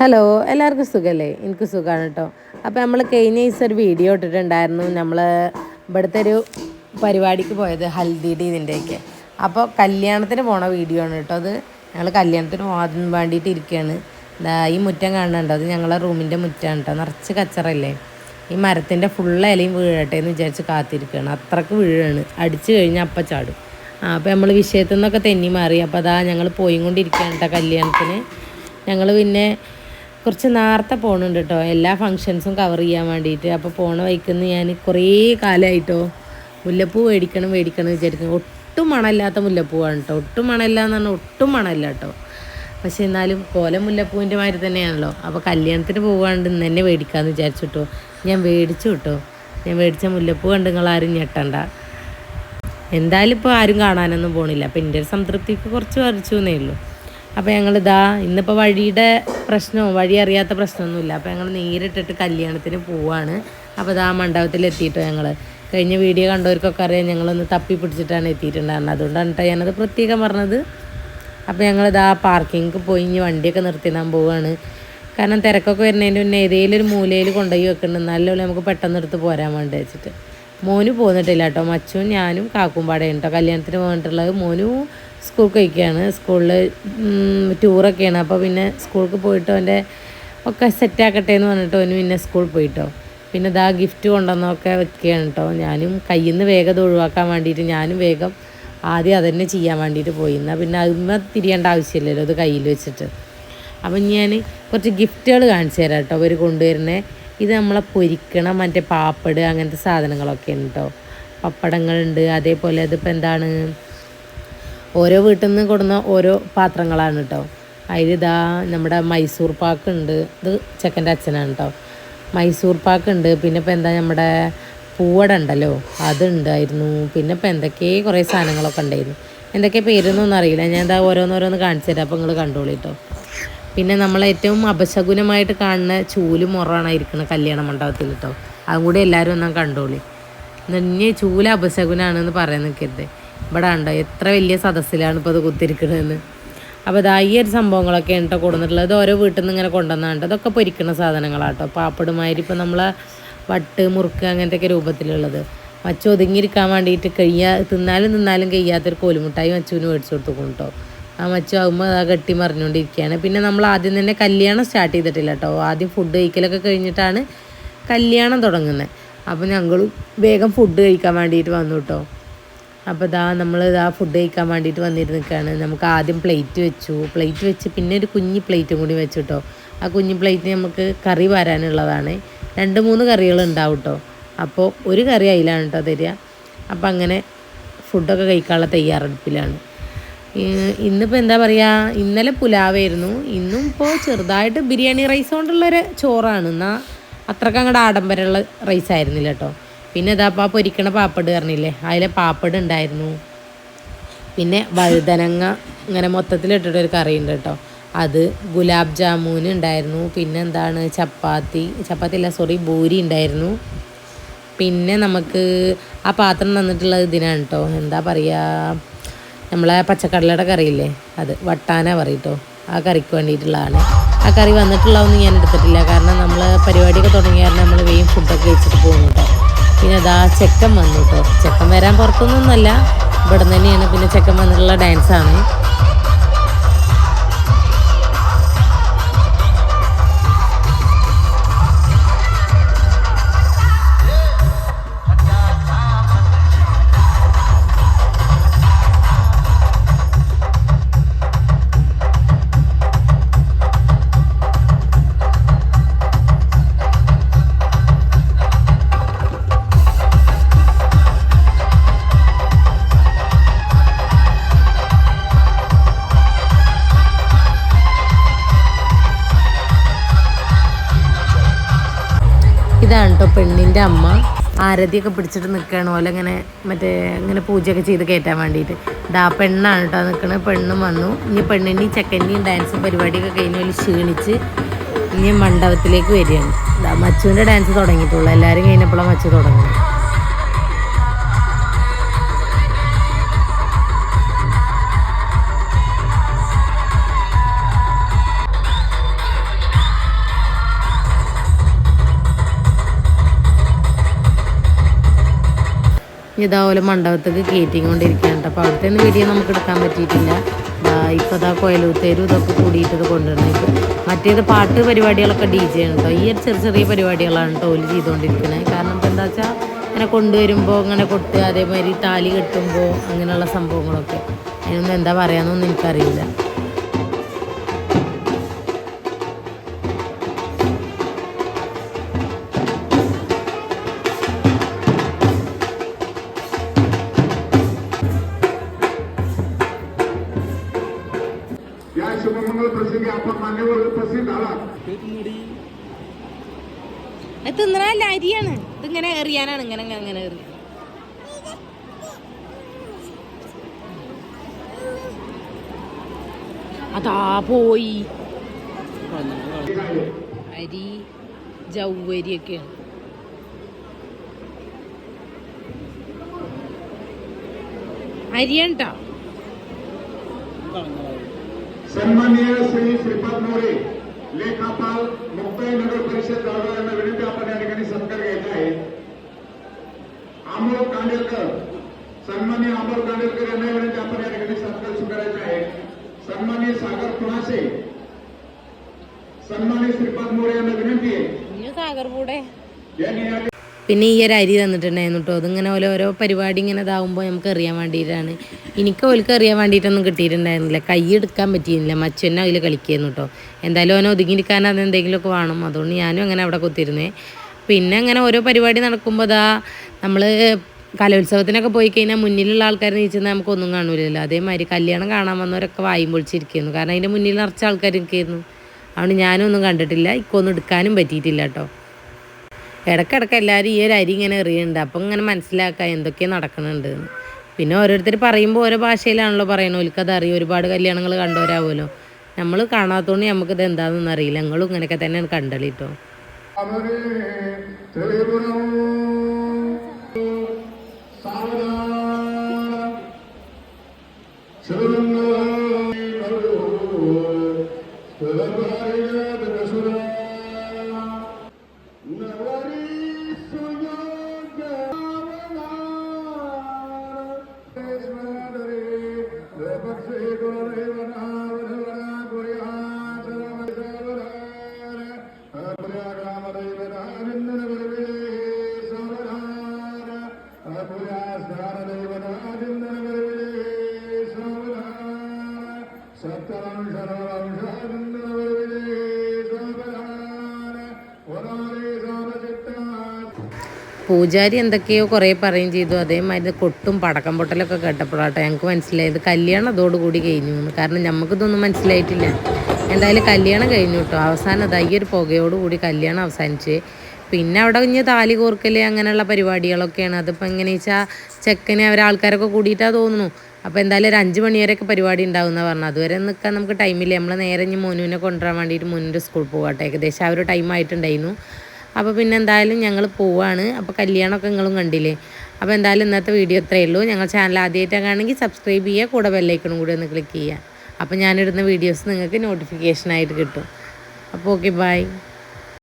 Hello, എല്ലാവർക്കും സുഖമല്ലേ? എനിക്ക് സുഖമാണ് കേട്ടോ. അപ്പോൾ നമ്മൾ കഴിഞ്ഞ ദിവസം ഒരു വീഡിയോ ഇട്ടിട്ടുണ്ടായിരുന്നു. നമ്മൾ ഇവിടുത്തെ ഒരു പരിപാടിക്ക് പോയത് ഹൽദിയുടെ ഇതിൻ്റെയൊക്കെ. അപ്പോൾ കല്യാണത്തിന് പോണ വീഡിയോ ആണ് കേട്ടോ അത്. ഞങ്ങൾ കല്യാണത്തിന് പോകാൻ വേണ്ടിയിട്ട് ഇരിക്കുകയാണ്. ഈ മുറ്റം കാണുന്നുണ്ടോ? അത് ഞങ്ങളെ റൂമിൻ്റെ മുറ്റമാണ് കേട്ടോ. നിറച്ച് കച്ചറല്ലേ. ഈ മരത്തിൻ്റെ ഫുള്ള് ഇലയും വീഴട്ടെ എന്ന് വിചാരിച്ച് കാത്തിരിക്കുകയാണ്. അത്രക്ക് വീഴാണ്. അടിച്ചു കഴിഞ്ഞാൽ അപ്പം ചാടും. അപ്പോൾ നമ്മൾ വിഷയത്തിൽ നിന്നൊക്കെ തെന്നി മാറി. അപ്പോൾ അതാ ഞങ്ങൾ പോയിക്കൊണ്ടിരിക്കുകയാണ് കേട്ടോ കല്യാണത്തിന്. ഞങ്ങൾ പിന്നെ കുറച്ച് നേരത്തെ പോകുന്നുണ്ട് കേട്ടോ, എല്ലാ ഫങ്ഷൻസും കവർ ചെയ്യാൻ വേണ്ടിയിട്ട്. അപ്പോൾ പോണ വഴിക്കുന്ന ഞാൻ കുറേ കാലമായിട്ടോ മുല്ലപ്പൂ മേടിക്കണം വിചാരിക്കുന്നു. ഒട്ടും മണമില്ലാത്ത മുല്ലപ്പൂവാണ് കേട്ടോ. ഒട്ടും മണമില്ല എന്ന് പറഞ്ഞാൽ ഒട്ടും മണമില്ല കേട്ടോ. പക്ഷെ എന്നാലും കോലം മുല്ലപ്പൂവിൻ്റെ മാതിരി തന്നെയാണല്ലോ. അപ്പോൾ കല്യാണത്തിന് പോകാണ്ട് ഇന്ന് തന്നെ മേടിക്കാമെന്ന് വിചാരിച്ചിട്ടോ. ഞാൻ മേടിച്ചു കേട്ടോ. ഞാൻ മേടിച്ച മുല്ലപ്പൂ കണ്ട് നിങ്ങളാരും ഞെട്ടണ്ട. എന്തായാലും ഇപ്പോൾ ആരും കാണാനൊന്നും പോകണില്ല. അപ്പോൾ എൻ്റെ ഒരു സംതൃപ്തിക്ക് കുറച്ച് വരച്ചു എന്നേ ഉള്ളൂ. അപ്പോൾ ഞങ്ങളിതാ ഇന്നിപ്പോൾ വഴിയുടെ പ്രശ്നമോ വഴി അറിയാത്ത പ്രശ്നമൊന്നുമില്ല. അപ്പോൾ ഞങ്ങൾ നേരിട്ടിട്ട് കല്യാണത്തിന് പോവാണ്. അപ്പോൾ ഇതാ മണ്ഡപത്തിലെത്തിയിട്ടോ. ഞങ്ങൾ കഴിഞ്ഞ വീഡിയോ കണ്ടവർക്കൊക്കെ അറിയാം, ഞങ്ങളൊന്ന് തപ്പി പിടിച്ചിട്ടാണ് എത്തിയിട്ടുണ്ടായിരുന്നത്. അതുകൊണ്ടാണ് കേട്ടോ ഞാനത് പ്രത്യേകം പറഞ്ഞത്. അപ്പോൾ ഞങ്ങളിതാ പാർക്കിങ്ങിൽ പോയി ഇനി വണ്ടിയൊക്കെ നിർത്തിയിടാൻ പോവുകയാണ്. കാരണം തിരക്കൊക്കെ വരുന്നതിൻ്റെ മുന്നേ ഏതെങ്കിലും ഒരു മൂലയിൽ കൊണ്ടുപോയി വെക്കുന്നുണ്ട്, എന്നാലും നമുക്ക് പെട്ടെന്ന് എടുത്ത് പോരാൻ വേണ്ടി വെച്ചിട്ട്. മോന് പോന്നിട്ടില്ല കേട്ടോ. മച്ചും ഞാനും കാക്കും പാടയാണ് കേട്ടോ കല്യാണത്തിന് പോന്നിട്ടുള്ളത്. മോനു സ്കൂൾ കഴിക്കുകയാണ്. സ്കൂളിൽ ടൂറൊക്കെയാണ്. അപ്പോൾ പിന്നെ സ്കൂൾക്ക് പോയിട്ട് അവൻ്റെ ഒക്കെ സെറ്റാക്കട്ടെ എന്ന് പറഞ്ഞിട്ട് അവന് പിന്നെ സ്കൂളിൽ പോയിട്ടോ. പിന്നെ ഇതാ ഗിഫ്റ്റ് കൊണ്ടുവന്നൊക്കെ വെക്കുകയാണ് കേട്ടോ. ഞാനും കയ്യിൽ നിന്ന് വേഗം ഒഴിവാക്കാൻ വേണ്ടിയിട്ട് ഞാനും വേഗം ആദ്യം അതന്നെ ചെയ്യാൻ വേണ്ടിയിട്ട് പോയി. എന്നാൽ പിന്നെ അതിന്മേ തിരിയേണ്ട ആവശ്യമില്ലല്ലോ അത് കയ്യിൽ വെച്ചിട്ട്. അപ്പം ഞാൻ കുറച്ച് ഗിഫ്റ്റുകൾ കാണിച്ചു തരാം കേട്ടോ അവർ കൊണ്ടുവരുന്നത്. ഇത് നമ്മളെ പൊരിക്കണം മറ്റേ പാപ്പട് അങ്ങനത്തെ സാധനങ്ങളൊക്കെ ഉണ്ട് കേട്ടോ. പപ്പടങ്ങളുണ്ട്. അതേപോലെ അതിപ്പോൾ എന്താണ് ഓരോ വീട്ടിൽ നിന്ന് കൊടുന്ന ഓരോ പാത്രങ്ങളാണ് കേട്ടോ. അതിലിതാ നമ്മുടെ മൈസൂർ പാക്കുണ്ട്. ഇത് ചെക്കൻ്റെ അച്ഛനാണ് കേട്ടോ. മൈസൂർ പാക്കുണ്ട്. പിന്നെ ഇപ്പോൾ എന്താ നമ്മുടെ പൂവട ഉണ്ടല്ലോ അതുണ്ടായിരുന്നു. പിന്നെ ഇപ്പോൾ എന്തൊക്കെ കുറേ സാധനങ്ങളൊക്കെ ഉണ്ടായിരുന്നു. എന്തൊക്കെ പേരൊന്നും അറിയില്ല. ഞാൻ എന്താ ഓരോന്നോരോന്ന് കാണിച്ചു തരാം. അപ്പോൾ നിങ്ങൾ കണ്ടോളൂ കേട്ടോ. പിന്നെ നമ്മളേറ്റവും അപശകുനമായിട്ട് കാണുന്ന ചൂല് മുറാണ് ഇരിക്കുന്നത് കല്യാണ മണ്ഡപത്തിൽ കേട്ടോ. അതും കൂടി എല്ലാവരും ഒന്നും കണ്ടോളി. ഇനി ചൂല് അപശകുനാണെന്ന് പറയാൻ നിൽക്കരുത്. ഇവിടെ ഉണ്ടോ എത്ര വലിയ സദസ്സിലാണ് ഇപ്പോൾ അത് കുത്തിരിക്കണതെന്ന്. അപ്പോൾ ഇതാ ഈ ഒരു സംഭവങ്ങളൊക്കെ കേട്ടോ കൊടുത്തിട്ടുള്ളത്. ഇത് ഓരോ വീട്ടിൽ നിന്ന് ഇങ്ങനെ കൊണ്ടുവന്നാണ്ട് അതൊക്കെ പൊരിക്കുന്ന സാധനങ്ങളാട്ടോ. പാപ്പടുമാതിരി ഇപ്പോൾ നമ്മളെ വട്ട് മുറുക്ക് അങ്ങനത്തെയൊക്കെ രൂപത്തിലുള്ളത്. മച്ചു ഒതുങ്ങിയിരിക്കാൻ വേണ്ടിയിട്ട് തിന്നാലും കഴിയാത്തൊരു കോലുമുട്ടായി മച്ചുവിന് മേടിച്ചു കൊടുത്തു കേട്ടോ. ആ മച്ചു ആകുമ്പോൾ ആ കെട്ടി മറിഞ്ഞുകൊണ്ടിരിക്കുകയാണ്. പിന്നെ നമ്മൾ ആദ്യം തന്നെ കല്യാണം സ്റ്റാർട്ട് ചെയ്തിട്ടില്ല കേട്ടോ. ആദ്യം ഫുഡ് കഴിക്കലൊക്കെ കഴിഞ്ഞിട്ടാണ് കല്യാണം തുടങ്ങുന്നത്. അപ്പോൾ ഞങ്ങൾ വേഗം ഫുഡ് കഴിക്കാൻ വേണ്ടിയിട്ട് വന്നു കേട്ടോ. അപ്പോൾ നമ്മൾ ഫുഡ് കഴിക്കാൻ വേണ്ടിയിട്ട് വന്നിരുന്നിട്ടാണ്. നമുക്ക് ആദ്യം പ്ലേറ്റ് വെച്ച് പിന്നെ ഒരു കുഞ്ഞി പ്ലേറ്റും കൂടി വെച്ചു കേട്ടോ. ആ കുഞ്ഞി പ്ലേറ്റ് നമുക്ക് കറി വരാനുള്ളതാണ്. 2-3 കറികൾ ഉണ്ടാവും കേട്ടോ. അപ്പോൾ ഒരു കറി അതിലാണ് കേട്ടോ തരിക. അപ്പോൾ അങ്ങനെ ഫുഡൊക്കെ കഴിക്കാനുള്ള തയ്യാറെടുപ്പിലാണ്. ഇന്നിപ്പോൾ എന്താ പറയുക, ഇന്നലെ പുലാവായിരുന്നു. ഇന്നും ഇപ്പോൾ ചെറുതായിട്ട് ബിരിയാണി റൈസ് കൊണ്ടുള്ളൊരു ചോറാണ്. എന്നാൽ അത്രയ്ക്ക് അങ്ങോട്ട് ആഡംബരമുള്ള റൈസ് ആയിരുന്നില്ല കേട്ടോ. പിന്നെ ഇതാപ്പോൾ ആ പൊരിക്കണ പാപ്പട് പറഞ്ഞില്ലേ, അതിലെ പാപ്പട് ഉണ്ടായിരുന്നു. പിന്നെ വഴുതനങ്ങ ഇങ്ങനെ മൊത്തത്തിലിട്ടിട്ടൊരു കറി ഉണ്ട് കേട്ടോ. അത് ഗുലാബ് ജാമുൻ ഉണ്ടായിരുന്നു. പിന്നെ എന്താണ് ബൂരി ഉണ്ടായിരുന്നു. പിന്നെ നമുക്ക് ആ പാത്രം തന്നിട്ടുള്ളത് ഇതിനാണ് കേട്ടോ. എന്താ പറയുക, നമ്മളെ പച്ചക്കടലയുടെ കറിയില്ലേ, അത് വട്ടാന പറയും കേട്ടോ. ആ കറിക്ക് വേണ്ടിയിട്ടുള്ളതാണ്. ആ കറി വന്നിട്ടുള്ളതൊന്നും ഞാൻ എടുത്തിട്ടില്ല. കാരണം നമ്മൾ പരിപാടിയൊക്കെ തുടങ്ങിയ കാരണം നമ്മൾ വേഗം ഫുഡൊക്കെ കഴിച്ചിട്ട് പോകുന്നു കേട്ടോ. പിന്നെ അതാ ചെക്കൻ വന്നു കേട്ടോ. ചെക്കൻ വരാൻ പുറത്തൊന്നുമല്ല, ഇവിടെ തന്നെയാണ്. പിന്നെ ചെക്കൻ വന്നിട്ടുള്ള ഡാൻസാണ്. ഇതാണ് കേട്ടോ പെണ്ണിൻ്റെ അമ്മ. ആരതിയൊക്കെ പിടിച്ചിട്ട് നിൽക്കുകയാണ് പോലെ ഇങ്ങനെ പൂജയൊക്കെ ചെയ്ത് കയറ്റാൻ വേണ്ടിയിട്ട്. ഇതാ പെണ്ണാണ് കേട്ടോ നിൽക്കുന്നത്. പെണ്ണും വന്നു. ഇനി പെണ്ണിൻ്റെയും ചെക്കൻ്റെയും ഡാൻസും പരിപാടിയൊക്കെ കഴിഞ്ഞ് വലിയ ക്ഷീണിച്ച് ഇനി മണ്ഡപത്തിലേക്ക് വരികയാണ്. ഇതാ മച്ചുവിൻ്റെ ഡാൻസ് തുടങ്ങിയിട്ടുള്ളൂ. എല്ലാവരും കഴിഞ്ഞപ്പോഴാണ് മച്ചു തുടങ്ങുന്നത്. ഇതാപോലെ മണ്ഡപത്തേക്ക് കയറ്റിക്കൊണ്ടിരിക്കുകയാണ്. അപ്പോൾ അവിടുത്തെ വീഡിയോ നമുക്ക് എടുക്കാൻ പറ്റിയിട്ടില്ല. ഇപ്പോൾ ഇതാ കൊയലൂത്തേരും ഇതൊക്കെ കൂടിയിട്ടത് കൊണ്ടുവരണം. ഇപ്പോൾ മറ്റേത് പാട്ട് പരിപാടികളൊക്കെ DJ ആണ് കേട്ടോ. ഈ ഒരു ചെറിയ ചെറിയ പരിപാടികളാണ് കേട്ടോ ഓല് ചെയ്തുകൊണ്ടിരിക്കുന്നത്. കാരണം ഇപ്പോൾ എന്താ വെച്ചാൽ ഇങ്ങനെ കൊണ്ടുവരുമ്പോൾ ഇങ്ങനെ കൊട്ടുക, അതേമാതിരി താലി കെട്ടുമ്പോൾ അങ്ങനെയുള്ള സംഭവങ്ങളൊക്കെ. അതിനൊന്നും എന്താ പറയാമെന്നൊന്നും എനിക്കറിയില്ല. या शुभमंगल प्रसंगी आपण मान्यवर उपस्थित झाला. തിന്നണല്ല അരിയാണ്. ഇതിങ്ങനെ എറിയാനാണ്. ഇങ്ങനെ അങ്ങനെ എറി. അതാ പോയി അരി ജൗവരിയൊക്കെയാണ്. അരിയണ്ട. सन्माननीय श्री श्रीपाद मोरे लेखापाल मुक्ताई नगर परिषद जळगाव यांना विनंती आपण या ठिकाणी सत्कार घ्यायचा आहे. अमोल कांडेलकर सन्माननीय अमोल कांडेलकर यांना विनंती आपण या ठिकाणी सत्कार स्वीकारायचा आहे. सन्माननीय सागर पुणासे सन्माननीय श्रीपाद मोरे यांना विनंती आहे. सागर पूടെ यांनी പിന്നെ ഈ ഒരു അരി തന്നിട്ടുണ്ടായിരുന്നു കേട്ടോ. അതിങ്ങനെ ഓരോ പരിപാടി ഇങ്ങനെ ഇതാവുമ്പോൾ നമുക്ക് അറിയാൻ വേണ്ടിയിട്ടാണ്. എനിക്ക് ഓൽക്ക് അറിയാൻ വേണ്ടിയിട്ടൊന്നും കിട്ടിയിട്ടുണ്ടായിരുന്നില്ല. കൈ എടുക്കാൻ പറ്റിയിരുന്നില്ല. മച്ചന്നെ അതിൽ കളിക്കുന്നു കേട്ടോ. എന്തായാലും അവനെ ഒതുങ്ങിയിരിക്കാൻ അത് എന്തെങ്കിലുമൊക്കെ വേണം. അതുകൊണ്ട് ഞാനും അങ്ങനെ അവിടെ കുത്തിയിരുന്നേ. പിന്നെ അങ്ങനെ ഓരോ പരിപാടി നടക്കുമ്പോൾ അതാ നമ്മൾ കലോത്സവത്തിനൊക്കെ പോയി കഴിഞ്ഞാൽ മുന്നിലുള്ള ആൾക്കാർ നീച്ചുന്ന നമുക്കൊന്നും കാണൂലല്ലോ. അതേമാതിരി കല്യാണം കാണാൻ വന്നവരൊക്കെ വായും പൊളിച്ചിരിക്കുന്നു. കാരണം അതിൻ്റെ മുന്നിൽ നിറച്ച ആൾക്കാർ നിൽക്കുന്നു. അതുകൊണ്ട് ഞാനും ഒന്നും കണ്ടിട്ടില്ല. ഇക്കൊന്നും എടുക്കാനും പറ്റിയിട്ടില്ല കേട്ടോ. ഇടയ്ക്കിടയ്ക്ക് എല്ലാവരും ഈ ഒരു അരി ഇങ്ങനെ എറിയുന്നുണ്ട്. അപ്പം ഇങ്ങനെ മനസ്സിലാക്കാം എന്തൊക്കെയാണ് നടക്കുന്നുണ്ട്. പിന്നെ ഓരോരുത്തർ പറയുമ്പോൾ ഓരോ ഭാഷയിലാണല്ലോ പറയണത്. ഓൽക്കത് അറിയും. ഒരുപാട് കല്യാണങ്ങൾ കണ്ടവരാവുമല്ലോ. നമ്മൾ കാണാത്തതുകൊണ്ട് നമുക്കിത് എന്താണെന്നൊന്നും അറിയില്ല. ഞങ്ങളും ഇങ്ങനെയൊക്കെ തന്നെയാണ് കണ്ടളി കേട്ടോ. പൂജാരി എന്തൊക്കെയോ കുറേ പറയുകയും ചെയ്തു. അതേമാതിരി കൊട്ടും പടക്കം പൊട്ടലൊക്കെ കേട്ടപ്പോഴാട്ടെ ഞങ്ങൾക്ക് മനസ്സിലായത് കല്യാണം അതോടുകൂടി കഴിഞ്ഞു എന്ന്. കാരണം നമുക്കിതൊന്നും മനസ്സിലായിട്ടില്ല. എന്തായാലും കല്യാണം കഴിഞ്ഞു കേട്ടോ. അവസാനം അതാ ഈ ഒരു പുകയോടുകൂടി കല്യാണം അവസാനിച്ച്. പിന്നെ അവിടെ കുഞ്ഞ് താലി കോർക്കൽ അങ്ങനെയുള്ള പരിപാടികളൊക്കെയാണ്. അതിപ്പോൾ എങ്ങനെയാ വെച്ചാൽ ചെക്കനെ അവരാൾക്കാരൊക്കെ കൂടിയിട്ടാണ് തോന്നുന്നു. അപ്പോൾ എന്തായാലും ഒരു 5 മണി വരെയൊക്കെ പരിപാടി ഉണ്ടാവുമെന്ന് പറഞ്ഞു. അതുവരെ നിൽക്കാൻ നമുക്ക് ടൈമില്ല. നമ്മൾ നേരെ ഇനി മോനുവിനെ കൊണ്ടുവരാൻ വേണ്ടിയിട്ട് മുന്നിൻ്റെ സ്കൂളിൽ പോകട്ടെ. ഏകദേശം ആ ഒരു ടൈം ആയിട്ടുണ്ടായിരുന്നു. അപ്പോൾ പിന്നെ എന്തായാലും ഞങ്ങൾ പോവാണ്. അപ്പോൾ കല്യാണമൊക്കെ നിങ്ങളും കണ്ടില്ലേ. അപ്പോൾ എന്തായാലും ഇന്നത്തെ വീഡിയോ ഇത്രയേ ഉള്ളൂ. ഞങ്ങൾ ചാനൽ ആദ്യമായിട്ടാണ് കാണണമെങ്കിൽ സബ്സ്ക്രൈബ് ചെയ്യുക. കൂടെ ബെല്ലൈക്കണും കൂടി ഒന്ന് ക്ലിക്ക് ചെയ്യുക. അപ്പോൾ ഞാനിടുന്ന വീഡിയോസ് നിങ്ങൾക്ക് നോട്ടിഫിക്കേഷനായിട്ട് കിട്ടും. അപ്പോൾ ഓക്കെ, ബൈ.